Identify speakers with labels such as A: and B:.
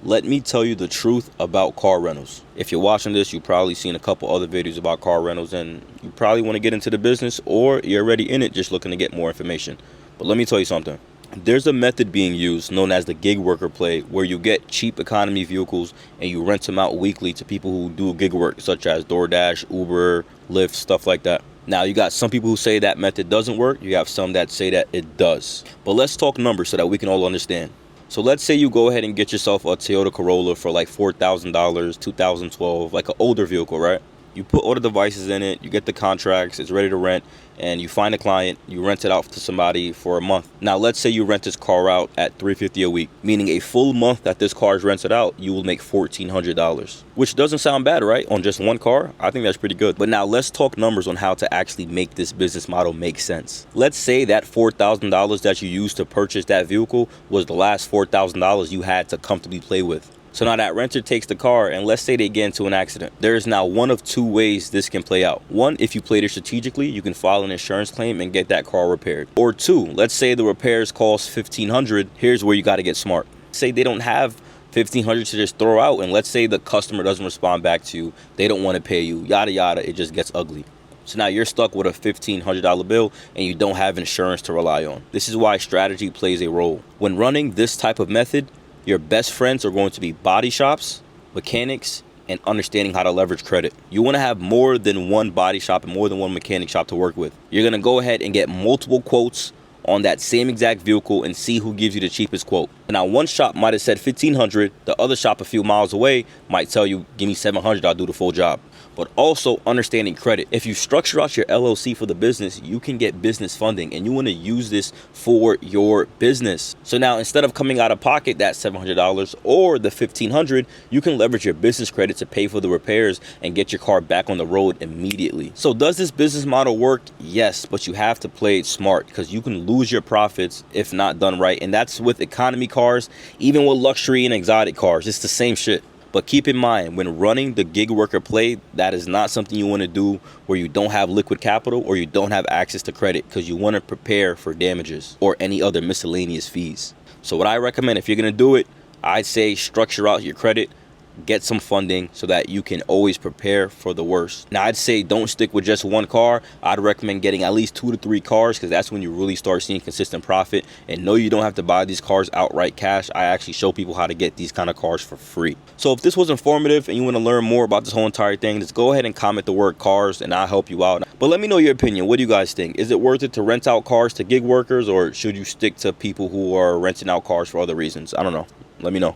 A: Let me tell you the truth about car rentals. If you're watching this, you've probably seen a couple other videos about car rentals and you probably want to get into the business, or you're already in it just looking to get more information. But let me tell you something. There's a method being used known as the gig worker play, where you get cheap economy vehicles and you rent them out weekly to people who do gig work, such as DoorDash, Uber, Lyft, stuff like that. Now, you got some people who say that method doesn't work. You have some that say that it does. But let's talk numbers so that we can all understand. So let's say you go ahead and get yourself a Toyota Corolla for like $4,000, 2012, like an older vehicle, right? You put all the devices in it, you get the contracts, it's ready to rent, and you find a client, you rent it out to somebody for a month. Now, let's say you rent this car out at $350 a week, meaning a full month that this car is rented out, you will make $1,400, which doesn't sound bad, right? On just one car, I think that's pretty good. But now let's talk numbers on how to actually make this business model make sense. Let's say that $4,000 that you used to purchase that vehicle was the last $4,000 you had to comfortably play with. So now that renter takes the car and let's say they get into an accident. There is now one of two ways this can play out. One, if you played it strategically, you can file an insurance claim and get that car repaired. Or two, let's say the repairs cost $1,500. Here's where you got to get smart. Say they don't have $1,500 to just throw out, and let's say the customer doesn't respond back to you. They don't want to pay you, yada, yada. It just gets ugly. So now you're stuck with a $1,500 bill and you don't have insurance to rely on. This is why strategy plays a role. When running this type of method, your best friends are going to be body shops, mechanics, and understanding how to leverage credit. You want to have more than one body shop and more than one mechanic shop to work with. You're going to go ahead and get multiple quotes on that same exact vehicle and see who gives you the cheapest quote. Now, one shop might have said $1,500. The other shop a few miles away might tell you, give me $700, I'll do the full job. But also understanding credit. If you structure out your LLC for the business, you can get business funding and you want to use this for your business. So now instead of coming out of pocket that $700 or the $1,500, you can leverage your business credit to pay for the repairs and get your car back on the road immediately. So does this business model work? Yes, but you have to play it smart because you can lose your profits if not done right. And that's with economy cars, even with luxury and exotic cars. It's the same shit. But keep in mind, when running the gig worker play, that is not something you want to do where you don't have liquid capital or you don't have access to credit, because you want to prepare for damages or any other miscellaneous fees. So what I recommend, if you're going to do it, I'd say structure out your credit, get some funding so that you can always prepare for the worst. Now, I'd say don't stick with just one car. I'd recommend getting at least 2 to 3 cars, because that's when you really start seeing consistent profit. And no, you don't have to buy these cars outright cash. I actually show people how to get these kind of cars for free. So if this was informative and you want to learn more about this whole entire thing, just go ahead and comment the word cars and I'll help you out. But let me know your opinion. What do you guys think? Is it worth it to rent out cars to gig workers, or should you stick to people who are renting out cars for other reasons? I don't know. Let me know.